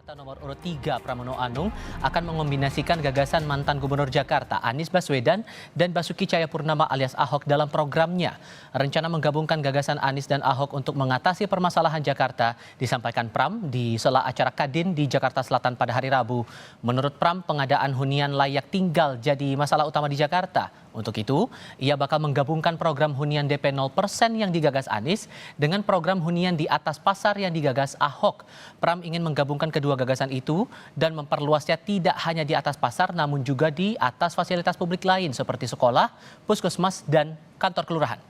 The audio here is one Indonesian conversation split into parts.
Jakarta nomor urut 3 Pramono Anung akan mengombinasikan gagasan mantan Gubernur Jakarta Anies Baswedan dan Basuki Cahayapurnama alias Ahok dalam programnya. Rencana menggabungkan gagasan Anies dan Ahok untuk mengatasi permasalahan Jakarta disampaikan Pram di sela acara Kadin di Jakarta Selatan pada hari Rabu. Menurut Pram, pengadaan hunian layak tinggal jadi masalah utama di Jakarta. Untuk itu, ia bakal menggabungkan program hunian DP 0% yang digagas Anies dengan program hunian di atas pasar yang digagas Ahok. Pram ingin menggabungkan kedua gagasan itu dan memperluasnya tidak hanya di atas pasar namun juga di atas fasilitas publik lain seperti sekolah, puskesmas, dan kantor kelurahan.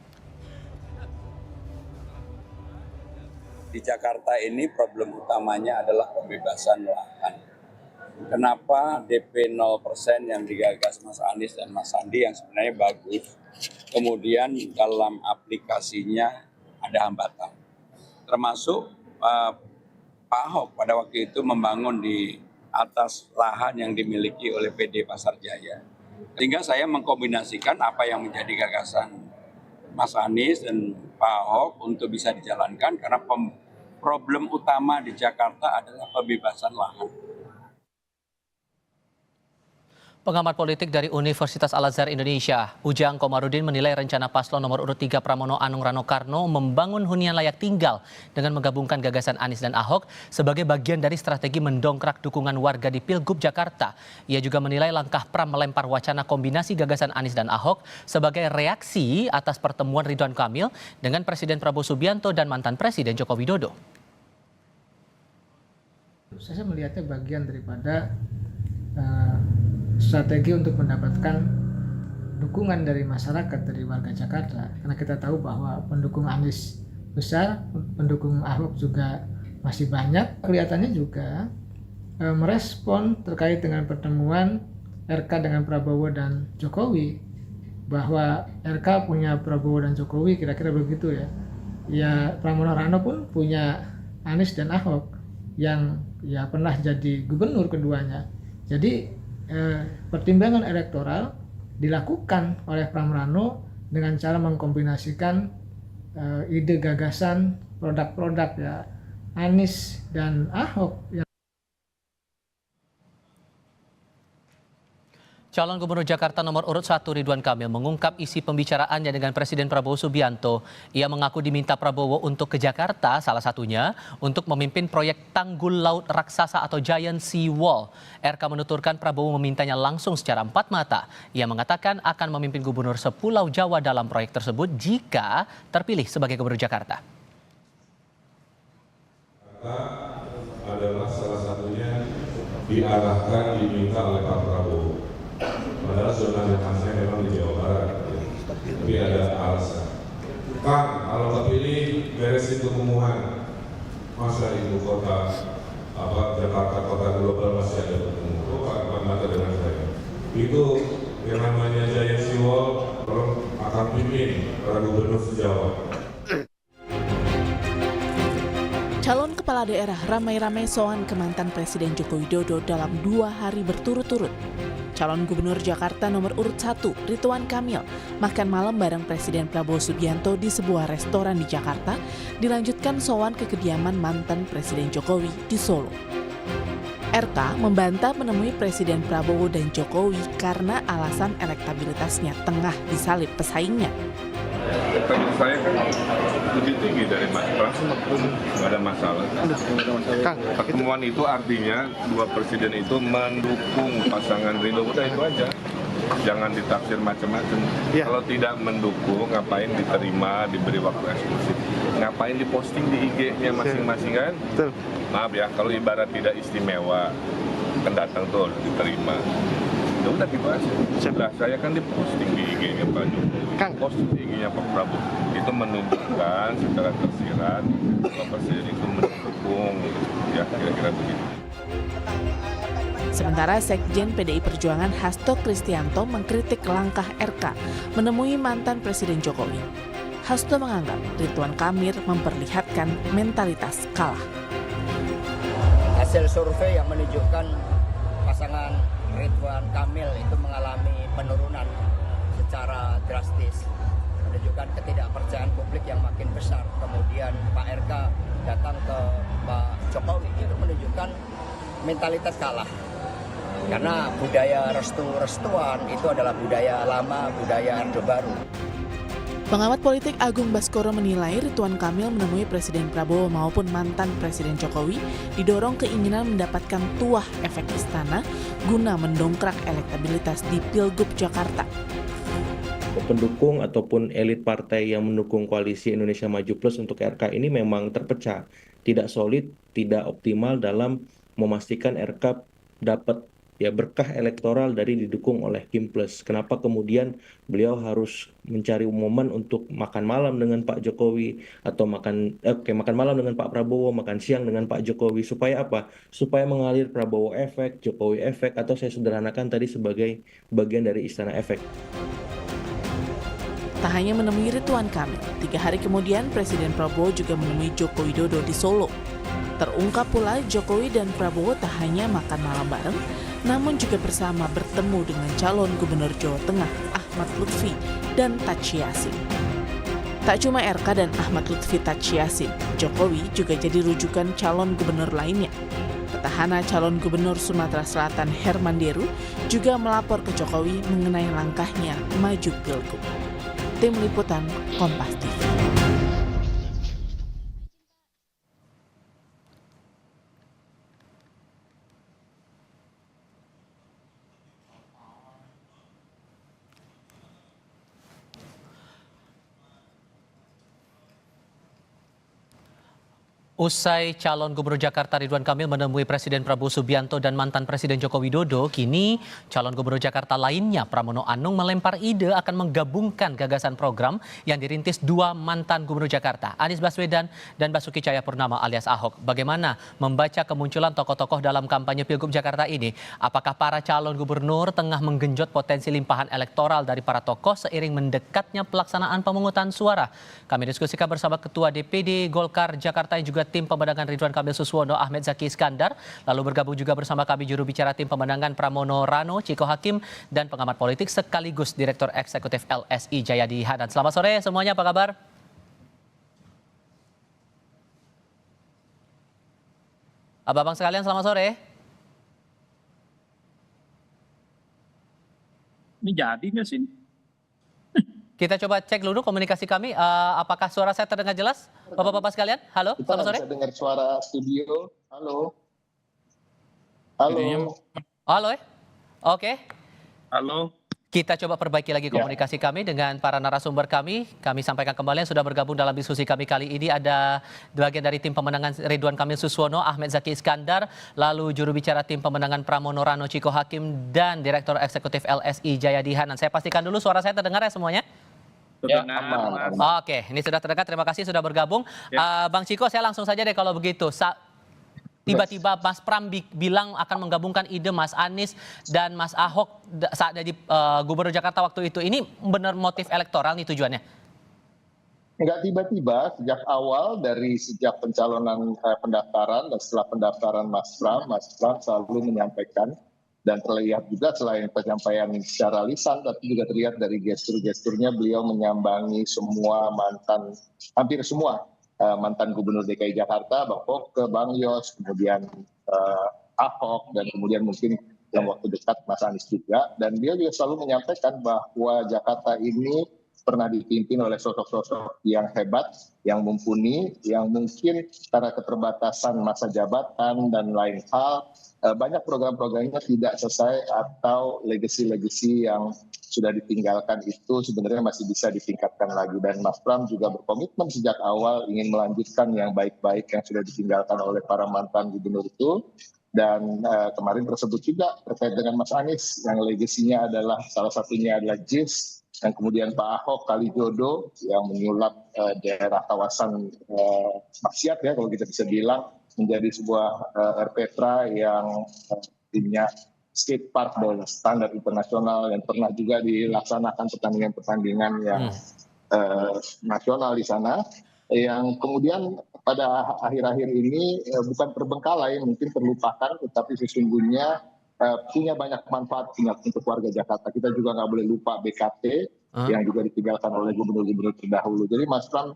Di Jakarta ini problem utamanya adalah pembebasan lahan. Kenapa DP 0% yang digagas Mas Anies dan Mas Sandi yang sebenarnya bagus, kemudian dalam aplikasinya ada hambatan. Termasuk Pak Ahok pada waktu itu membangun di atas lahan yang dimiliki oleh PD Pasar Jaya. Sehingga saya mengkombinasikan apa yang menjadi gagasan Mas Anies dan Pak Ahok untuk bisa dijalankan karena problem utama di Jakarta adalah pembebasan lahan. Pengamat politik dari Universitas Al-Azhar Indonesia, Ujang Komarudin menilai rencana paslon nomor urut 3 Pramono Anung Rano Karno membangun hunian layak tinggal dengan menggabungkan gagasan Anies dan Ahok sebagai bagian dari strategi mendongkrak dukungan warga di Pilgub Jakarta. Ia juga menilai langkah Pram melempar wacana kombinasi gagasan Anies dan Ahok sebagai reaksi atas pertemuan Ridwan Kamil dengan Presiden Prabowo Subianto dan mantan Presiden Joko Widodo. Saya melihatnya bagian daripada strategi untuk mendapatkan dukungan dari masyarakat, dari warga Jakarta. Karena kita tahu bahwa pendukung Anies besar, pendukung Ahok juga masih banyak. Kelihatannya juga merespon terkait dengan pertemuan RK dengan Prabowo dan Jokowi. Bahwa RK punya Prabowo dan Jokowi, kira-kira begitu ya. Ya, Pramono Rano pun punya Anies dan Ahok yang ya pernah jadi gubernur keduanya. Jadi pertimbangan elektoral dilakukan oleh Pram Rano dengan cara mengkombinasikan ide gagasan produk-produk ya Anies dan Ahok. Calon Gubernur Jakarta nomor urut 1 Ridwan Kamil mengungkap isi pembicaraannya dengan Presiden Prabowo Subianto. Ia mengaku diminta Prabowo untuk ke Jakarta, salah satunya untuk memimpin proyek Tanggul Laut Raksasa atau Giant Sea Wall. RK menuturkan Prabowo memintanya langsung secara empat mata. Ia mengatakan akan memimpin gubernur sepulau Jawa dalam proyek tersebut jika terpilih sebagai Gubernur Jakarta. Adalah salah satunya diarahkan diminta oleh Pak Prabowo. Padahal zona nyaman saya memang di Jawa Barat, tapi ada alasan. Kang, kalau terpilih beresin kekumuhan, masa ibu kota Jakarta kota global masih ada kekumuhan? Kok mata dengan saya? Itu yang namanya Giant Sea Wall, orang akan pimpin para gubernur se-Jawa. Calon kepala daerah ramai-ramai soan ke mantan Presiden Joko Widodo dalam 2 hari berturut-turut. Calon Gubernur Jakarta nomor urut 1, Ridwan Kamil, makan malam bareng Presiden Prabowo Subianto di sebuah restoran di Jakarta, dilanjutkan soan ke kediaman mantan Presiden Jokowi di Solo. RK membantah menemui Presiden Prabowo dan Jokowi karena alasan elektabilitasnya tengah disalip pesaingnya. Elektabilitas saya kan lebih tinggi dari Mas Pras, nggak ada masalah. Pertemuan itu artinya dua presiden itu mendukung pasangan Ridho, udah itu aja. Jangan ditafsir macam-macam. Ya. Kalau tidak mendukung, ngapain diterima, diberi waktu eksklusif? Ngapain diposting di IG-nya masing-masing kan? Betul. Maaf ya, kalau ibarat tidak istimewa, kan datang tuh diterima. Ya udah gitu aja. Sebelah saya kan diposting di IG-nya Pak Jokowi, posting di IG-nya Pak Prabowo. Itu menunjukkan secara tersirat bahwa presiden itu mendukung, ya kira-kira begitu. Sementara Sekjen PDI Perjuangan Hasto Kristianto mengkritik langkah RK menemui mantan Presiden Jokowi. Hasto menganggap Ridwan Kamil memperlihatkan mentalitas kalah. Hasil survei yang menunjukkan pasangan Ridwan Kamil itu mengalami penurunan secara drastis, menunjukkan ketidakpercayaan publik yang makin besar. Kemudian Pak RK datang ke Pak Jokowi, itu menunjukkan mentalitas kalah. Karena budaya restu-restuan itu adalah budaya lama, budaya Orde Baru. Pengamat politik Agung Baskoro menilai Ridwan Kamil menemui Presiden Prabowo maupun mantan Presiden Jokowi didorong keinginan mendapatkan tuah efek istana guna mendongkrak elektabilitas di Pilgub Jakarta. Pendukung ataupun elit partai yang mendukung koalisi Indonesia Maju Plus untuk RK ini memang terpecah, tidak solid, tidak optimal dalam memastikan RK dapat berkah elektoral dari didukung oleh Kim Plus. Kenapa kemudian beliau harus mencari momen untuk makan malam dengan Pak Jokowi atau makan malam dengan Pak Prabowo, makan siang dengan Pak Jokowi, supaya apa? Supaya mengalir Prabowo efek, Jokowi efek, atau saya sederhanakan tadi sebagai bagian dari istana efek. Tak hanya menemui Ridwan Kamil, 3 hari kemudian Presiden Prabowo juga menemui Joko Widodo di Solo. Terungkap pula Jokowi dan Prabowo tak hanya makan malam bareng, namun juga bersama bertemu dengan calon gubernur Jawa Tengah Ahmad Lutfi dan Tachi Yassin. Tak cuma RK dan Ahmad Lutfi Tachi Yassin, Jokowi juga jadi rujukan calon gubernur lainnya. Petahana calon gubernur Sumatera Selatan Herman Deru juga melapor ke Jokowi mengenai langkahnya maju Pilgub. Tim Liputan Kompas TV. Usai calon Gubernur Jakarta Ridwan Kamil menemui Presiden Prabowo Subianto dan mantan Presiden Joko Widodo, kini calon Gubernur Jakarta lainnya Pramono Anung melempar ide akan menggabungkan gagasan program yang dirintis 2 mantan Gubernur Jakarta, Anies Baswedan dan Basuki Cahayapurnama alias Ahok. Bagaimana membaca kemunculan tokoh-tokoh dalam kampanye Pilgub Jakarta ini? Apakah para calon gubernur tengah menggenjot potensi limpahan elektoral dari para tokoh seiring mendekatnya pelaksanaan pemungutan suara? Kami diskusikan bersama Ketua DPD Golkar Jakarta yang juga tim pemenangan Ridwan Kamil Suswono Ahmed Zaki Iskandar. Lalu bergabung juga bersama kami juru bicara tim pemenangan Pramono Rano Ciko Hakim dan pengamat politik sekaligus Direktur Eksekutif LSI Jayadi Hanan. Selamat sore semuanya, apa kabar? Abang-abang sekalian selamat sore. Ini jadi nggak sih? Kita coba cek dulu komunikasi kami, apakah suara saya terdengar jelas? Bapak-bapak sekalian, halo, selamat sore. Kita bisa dengar suara studio, halo. Halo. Halo ya? Oke. Halo. Kita coba perbaiki lagi komunikasi kami dengan para narasumber kami. Kami sampaikan kembali yang sudah bergabung dalam diskusi kami kali ini ada bagian dari tim pemenangan Ridwan Kamil Suswono, Ahmed Zaki Iskandar, lalu juru bicara tim pemenangan Pramono Rano Ciko Hakim dan Direktur Eksekutif LSI Jayadi Hanan. Saya pastikan dulu suara saya terdengar ya semuanya? Ya, aman. Oke, ini sudah terdengar. Terima kasih sudah bergabung. Bang Ciko, saya langsung saja deh kalau begitu. Tiba-tiba Mas Pram bilang akan menggabungkan ide Mas Anies dan Mas Ahok saat jadi Gubernur Jakarta waktu itu. Ini benar motif elektoral nih tujuannya? Enggak tiba-tiba, sejak awal dari sejak pencalonan pendaftaran dan setelah pendaftaran Mas Pram selalu menyampaikan dan terlihat juga selain penyampaian secara lisan, tapi juga terlihat dari gestur-gesturnya beliau menyambangi hampir semua mantan Gubernur DKI Jakarta, Bang Foke, Bang Yos, kemudian Ahok, dan kemudian mungkin dalam waktu dekat Mas Anies juga. Dan dia juga selalu menyampaikan bahwa Jakarta ini pernah dipimpin oleh sosok-sosok yang hebat, yang mumpuni, yang mungkin karena keterbatasan masa jabatan dan lain hal, banyak program-programnya tidak selesai atau legacy-legacy yang sudah ditinggalkan itu sebenarnya masih bisa ditingkatkan lagi. Dan Mas Pram juga berkomitmen sejak awal ingin melanjutkan yang baik-baik yang sudah ditinggalkan oleh para mantan gubernur itu. Dan kemarin tersebut juga terkait dengan Mas Anies yang legasinya adalah salah satunya adalah JIS, dan kemudian Pak Ahok Kalijodo yang menyulap daerah kawasan maksiat ya kalau kita bisa bilang menjadi sebuah RPTRA yang punya skate park dengan standar internasional yang pernah juga dilaksanakan pertandingan-pertandingan yang nasional di sana, yang kemudian pada akhir-akhir ini bukan terbengkalai, mungkin terlupakan, tetapi sesungguhnya punya banyak manfaat untuk warga Jakarta. Kita juga nggak boleh lupa BKT yang juga ditinggalkan oleh gubernur-gubernur terdahulu. Jadi Mas Pram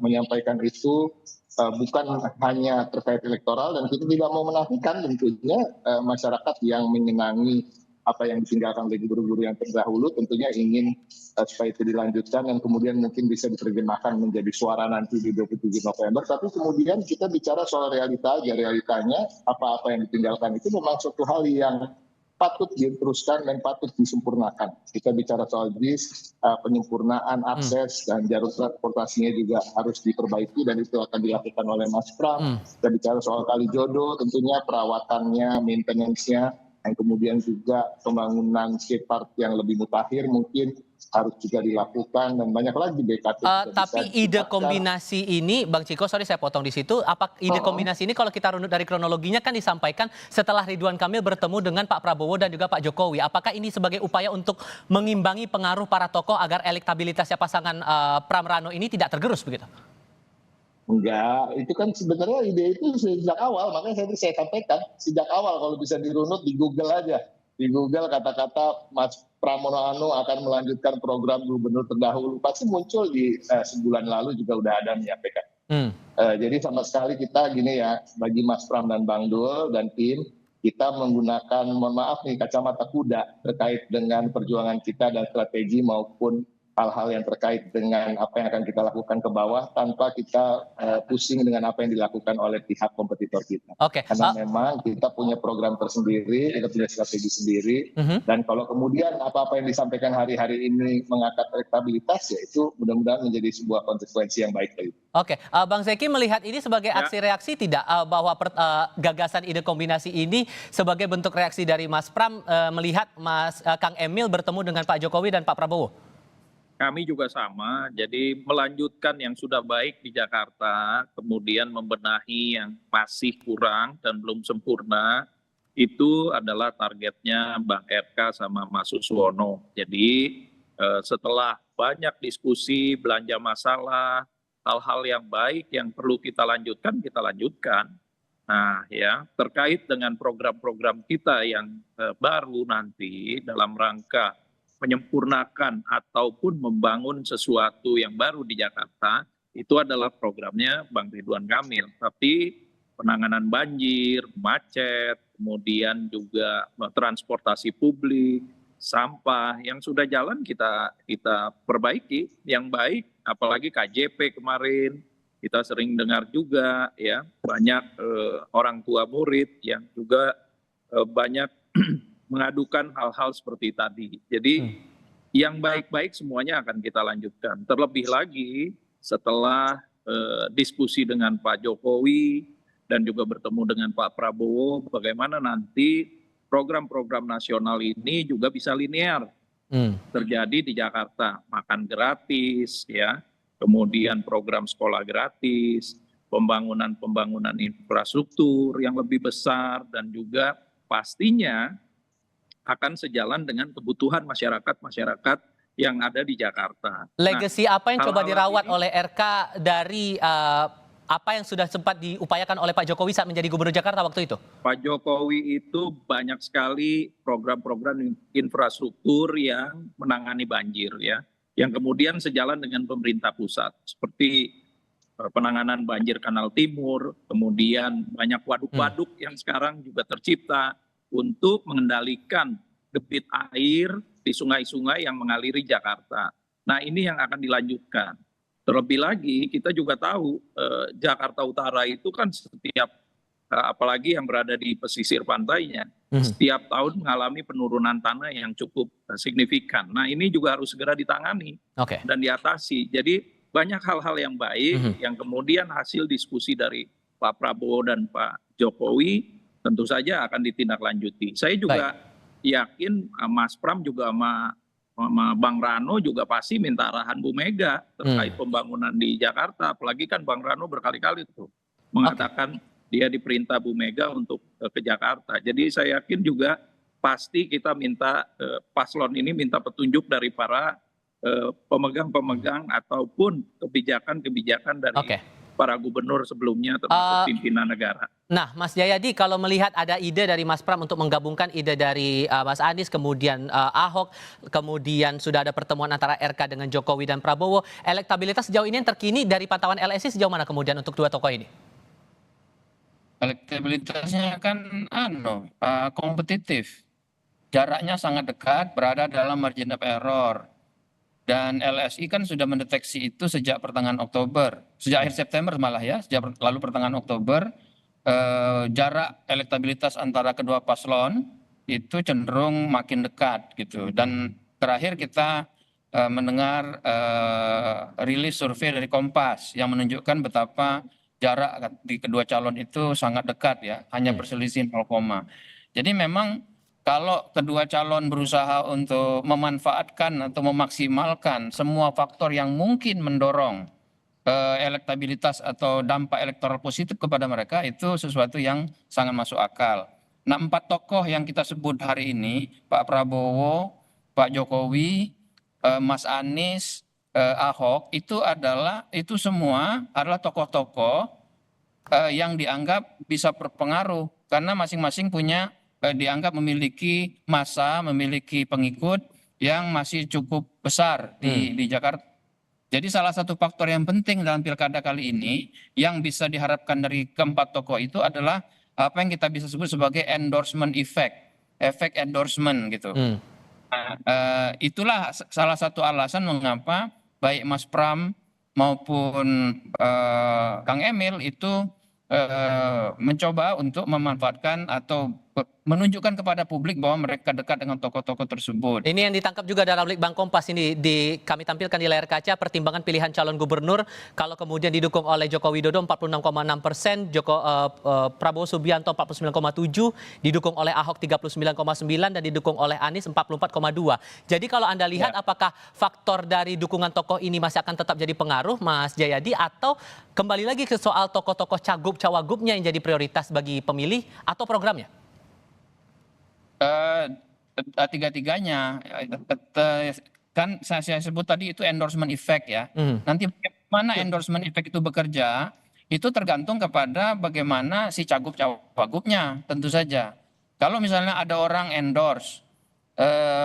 menyampaikan itu bukan hanya terkait elektoral, dan kita tidak mau menafikan tentunya masyarakat yang menyenangi apa yang ditinggalkan oleh gubernur-gubernur yang terdahulu tentunya ingin supaya itu dilanjutkan dan kemudian mungkin bisa diterjemahkan menjadi suara nanti di 27 November. Tapi kemudian kita bicara soal realita aja, realitanya apa-apa yang ditinggalkan itu memang suatu hal yang patut diteruskan dan patut disempurnakan. Kita bicara soal JIS, penyempurnaan akses dan jalur transportasinya juga harus diperbaiki dan itu akan dilakukan oleh Mas Pram. Kita bicara soal Kalijodo, tentunya perawatannya, maintenance-nya, yang kemudian juga pembangunan skatepark yang lebih mutakhir mungkin harus juga dilakukan dan banyak lagi BKT. Tapi ide kombinasi ini, Bang Ciko, sorry saya potong di situ. Apa ide kombinasi ini kalau kita runut dari kronologinya kan disampaikan setelah Ridwan Kamil bertemu dengan Pak Prabowo dan juga Pak Jokowi. Apakah ini sebagai upaya untuk mengimbangi pengaruh para tokoh agar elektabilitasnya pasangan Pram Rano ini tidak tergerus begitu? Enggak, itu kan sebenarnya ide itu sejak awal, makanya saya sampaikan sejak awal kalau bisa dirunut di Google aja. Di Google kata-kata Mas Pramono Anung akan melanjutkan program gubernur terdahulu, pasti muncul di sebulan lalu juga udah ada menyampaikan. Jadi sama sekali kita gini ya, bagi Mas Pram dan Bang Dul dan tim, kita menggunakan, mohon maaf nih, kacamata kuda terkait dengan perjuangan kita dan strategi maupun hal-hal yang terkait dengan apa yang akan kita lakukan ke bawah tanpa kita pusing dengan apa yang dilakukan oleh pihak kompetitor kita. Karena memang kita punya program tersendiri, kita punya strategi sendiri, dan kalau kemudian apa-apa yang disampaikan hari-hari ini mengangkat elektabilitas, ya itu mudah-mudahan menjadi sebuah konsekuensi yang baik bagi kita. Bang Zeki melihat ini sebagai aksi reaksi tidak bahwa gagasan ide kombinasi ini sebagai bentuk reaksi dari Mas Pram melihat Kang Emil bertemu dengan Pak Jokowi dan Pak Prabowo? Kami juga sama, jadi melanjutkan yang sudah baik di Jakarta, kemudian membenahi yang masih kurang dan belum sempurna, itu adalah targetnya Bang RK sama Mas Suswono. Jadi setelah banyak diskusi, belanja masalah, hal-hal yang baik yang perlu kita lanjutkan. Nah ya, terkait dengan program-program kita yang baru nanti dalam rangka menyempurnakan ataupun membangun sesuatu yang baru di Jakarta, itu adalah programnya Bang Ridwan Kamil. Tapi penanganan banjir, macet, kemudian juga transportasi publik, sampah yang sudah jalan kita perbaiki yang baik, apalagi KJP kemarin kita sering dengar juga ya, banyak orang tua murid yang juga banyak mengadukan hal-hal seperti tadi. Jadi yang baik-baik semuanya akan kita lanjutkan. Terlebih lagi setelah diskusi dengan Pak Jokowi dan juga bertemu dengan Pak Prabowo, bagaimana nanti program-program nasional ini juga bisa linear terjadi di Jakarta. Makan gratis, ya, kemudian program sekolah gratis, pembangunan infrastruktur yang lebih besar, dan juga pastinya akan sejalan dengan kebutuhan masyarakat yang ada di Jakarta. Legasi apa yang coba dirawat oleh RK dari apa yang sudah sempat diupayakan oleh Pak Jokowi saat menjadi Gubernur Jakarta waktu itu? Pak Jokowi itu banyak sekali program-program infrastruktur yang menangani banjir, ya, yang kemudian sejalan dengan pemerintah pusat, seperti penanganan banjir Kanal Timur, kemudian banyak waduk-waduk yang sekarang juga tercipta untuk mengendalikan debit air di sungai-sungai yang mengaliri Jakarta. Nah, ini yang akan dilanjutkan. Terlebih lagi kita juga tahu Jakarta Utara itu kan setiap, apalagi yang berada di pesisir pantainya, setiap tahun mengalami penurunan tanah yang cukup signifikan. Nah, ini juga harus segera ditangani dan diatasi. Jadi banyak hal-hal yang baik yang kemudian hasil diskusi dari Pak Prabowo dan Pak Jokowi tentu saja akan ditindaklanjuti. Saya juga yakin Mas Pram juga sama Bang Rano juga pasti minta arahan Bu Mega terkait pembangunan di Jakarta. Apalagi kan Bang Rano berkali-kali tuh mengatakan dia diperintah Bu Mega untuk ke Jakarta. Jadi saya yakin juga pasti kita minta paslon ini minta petunjuk dari para pemegang-pemegang ataupun kebijakan-kebijakan dari para gubernur sebelumnya termasuk pimpinan negara. Nah, Mas Jayadi, kalau melihat ada ide dari Mas Pram untuk menggabungkan ide dari Mas Anies, kemudian Ahok, kemudian sudah ada pertemuan antara RK dengan Jokowi dan Prabowo, elektabilitas sejauh ini yang terkini dari pantauan LSI sejauh mana kemudian untuk dua tokoh ini? Elektabilitasnya kan kompetitif, jaraknya sangat dekat, berada dalam margin of error. Dan LSI kan sudah mendeteksi itu sejak pertengahan Oktober, sejak akhir September malah ya, sejak lalu pertengahan Oktober, jarak elektabilitas antara kedua paslon itu cenderung makin dekat gitu. Dan terakhir kita mendengar rilis survei dari Kompas yang menunjukkan betapa jarak di kedua calon itu sangat dekat ya, hanya berselisih 0, jadi memang kalau kedua calon berusaha untuk memanfaatkan atau memaksimalkan semua faktor yang mungkin mendorong elektabilitas atau dampak elektoral positif kepada mereka, itu sesuatu yang sangat masuk akal. Nah, 4 tokoh yang kita sebut hari ini, Pak Prabowo, Pak Jokowi, Mas Anies, Ahok, itu semua adalah tokoh-tokoh yang dianggap bisa berpengaruh karena masing-masing punya dianggap memiliki massa, memiliki pengikut yang masih cukup besar di Jakarta. Jadi salah satu faktor yang penting dalam pilkada kali ini yang bisa diharapkan dari keempat tokoh itu adalah apa yang kita bisa sebut sebagai endorsement effect, efek endorsement gitu. Itulah salah satu alasan mengapa baik Mas Pram maupun Kang Emil itu mencoba untuk memanfaatkan atau menunjukkan kepada publik bahwa mereka dekat dengan tokoh-tokoh tersebut. Ini yang ditangkap juga dalam Litbang Kompas ini kami tampilkan di layar kaca, pertimbangan pilihan calon gubernur kalau kemudian didukung oleh Joko Widodo 46,6%, Prabowo Subianto 49,7%, didukung oleh Ahok 39,9% dan didukung oleh Anies 44,2%. Jadi kalau Anda lihat apakah faktor dari dukungan tokoh ini masih akan tetap jadi pengaruh, Mas Jayadi, atau kembali lagi ke soal tokoh-tokoh cagup cawagupnya yang jadi prioritas bagi pemilih atau programnya? Tiga-tiganya kan saya sebut tadi itu endorsement effect ya. Nanti bagaimana endorsement effect itu bekerja itu tergantung kepada bagaimana si cagup cawagupnya tentu saja. Kalau misalnya ada orang endorse,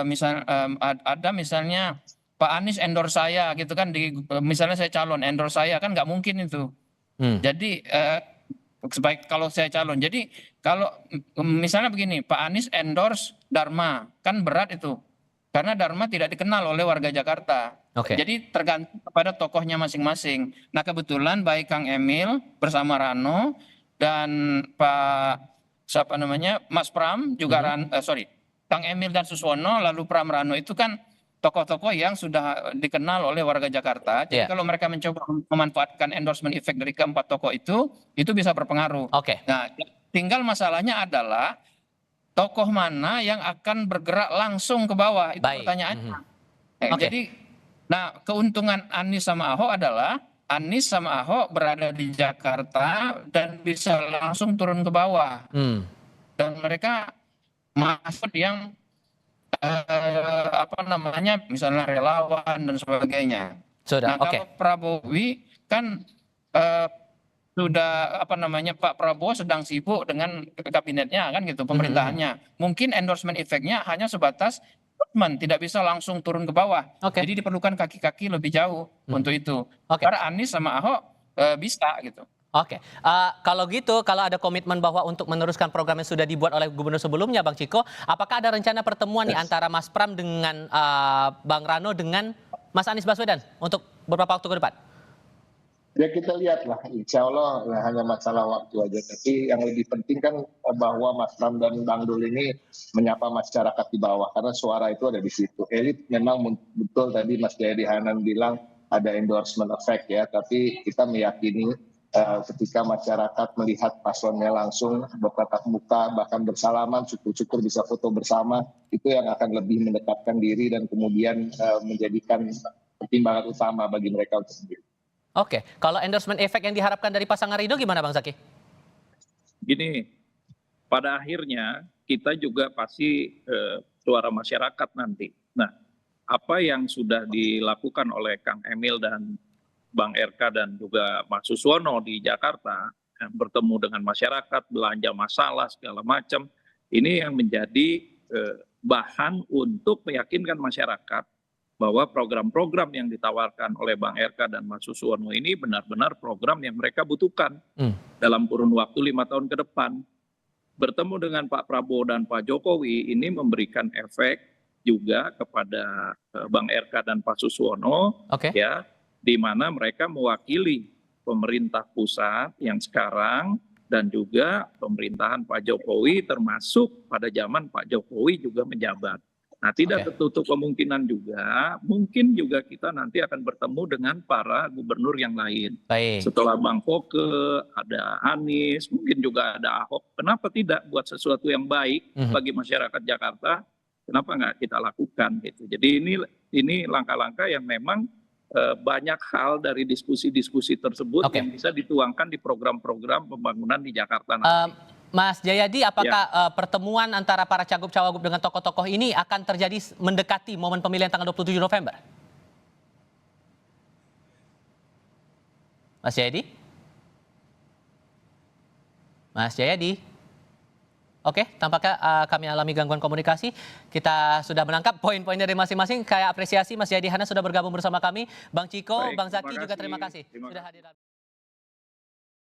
misalnya Pak Anies endorse saya gitu kan, misalnya saya calon endorse saya kan nggak mungkin itu. Jadi sebaik kalau saya calon. Jadi kalau misalnya begini, Pak Anies endorse Dharma, kan berat itu. Karena Dharma tidak dikenal oleh warga Jakarta. Jadi tergantung kepada tokohnya masing-masing. Nah, kebetulan baik Kang Emil bersama Rano dan Mas Pram juga Kang Emil dan Suswono lalu Pram Rano itu kan tokoh-tokoh yang sudah dikenal oleh warga Jakarta. Jadi kalau mereka mencoba memanfaatkan endorsement effect dari keempat tokoh itu bisa berpengaruh. Nah, tinggal masalahnya adalah tokoh mana yang akan bergerak langsung ke bawah, itu pertanyaannya. Jadi, nah keuntungan Anies sama Ahok adalah Anies sama Ahok berada di Jakarta dan bisa langsung turun ke bawah. Dan mereka masuk yang misalnya relawan dan sebagainya. Nah, kalau Prabowo kan sudah Pak Prabowo sedang sibuk dengan kabinetnya kan gitu, pemerintahannya. Mungkin endorsement effect-nya hanya sebatas endorsement, tidak bisa langsung turun ke bawah. Jadi diperlukan kaki-kaki lebih jauh untuk itu. Karena Anies sama Ahok bisa gitu. Kalau gitu, kalau ada komitmen bahwa untuk meneruskan program yang sudah dibuat oleh gubernur sebelumnya, Bang Ciko, apakah ada rencana pertemuan nih antara Mas Pram dengan Bang Rano dengan Mas Anies Baswedan untuk beberapa waktu ke depan? Ya kita lihatlah, insya Allah hanya masalah waktu aja. Tapi yang lebih penting kan bahwa Mas Pram dan Bang Dul ini menyapa masyarakat di bawah, karena suara itu ada di situ. Elit memang betul tadi Mas Jayadi Hanan bilang ada endorsement effect ya, tapi kita meyakini ketika masyarakat melihat paslonnya langsung bertatap muka, bahkan bersalaman, syukur-syukur bisa foto bersama, itu yang akan lebih mendekatkan diri dan kemudian menjadikan pertimbangan utama bagi mereka untuk sendiri. Kalau endorsement effect yang diharapkan dari pasangan Ridho gimana Bang Zaki? Gini, pada akhirnya kita juga pasti suara masyarakat nanti. Nah, apa yang sudah dilakukan oleh Kang Emil dan Bang RK dan juga Mas Suswono di Jakarta, bertemu dengan masyarakat, belanja masalah segala macam, ini yang menjadi bahan untuk meyakinkan masyarakat bahwa program-program yang ditawarkan oleh Bang RK dan Mas Suswono ini benar-benar program yang mereka butuhkan dalam kurun waktu 5 tahun ke depan. Bertemu dengan Pak Prabowo dan Pak Jokowi ini memberikan efek juga kepada Bang RK dan Pak Suswono, ya, di mana mereka mewakili pemerintah pusat yang sekarang dan juga pemerintahan Pak Jokowi, termasuk pada zaman Pak Jokowi juga menjabat. Nah, tidak tertutup kemungkinan juga, mungkin juga kita nanti akan bertemu dengan para gubernur yang lain. Setelah Bang Foke, ada Anies, mungkin juga ada Ahok. Kenapa tidak buat sesuatu yang baik bagi masyarakat Jakarta? Kenapa nggak kita lakukan gitu? Jadi ini langkah-langkah yang memang banyak hal dari diskusi-diskusi tersebut yang bisa dituangkan di program-program pembangunan di Jakarta nanti. Mas Jayadi, apakah pertemuan antara para cagup-cawagup dengan tokoh-tokoh ini akan terjadi mendekati momen pemilihan tanggal 27 November? Mas Jayadi? Mas Jayadi? Oke, tampaknya kami alami gangguan komunikasi. Kita sudah menangkap poin-poin dari masing-masing. Saya apresiasi Mas Jayadi Hanan sudah bergabung bersama kami. Bang Ciko, Bang Zaki juga terima kasih. Sudah hadir.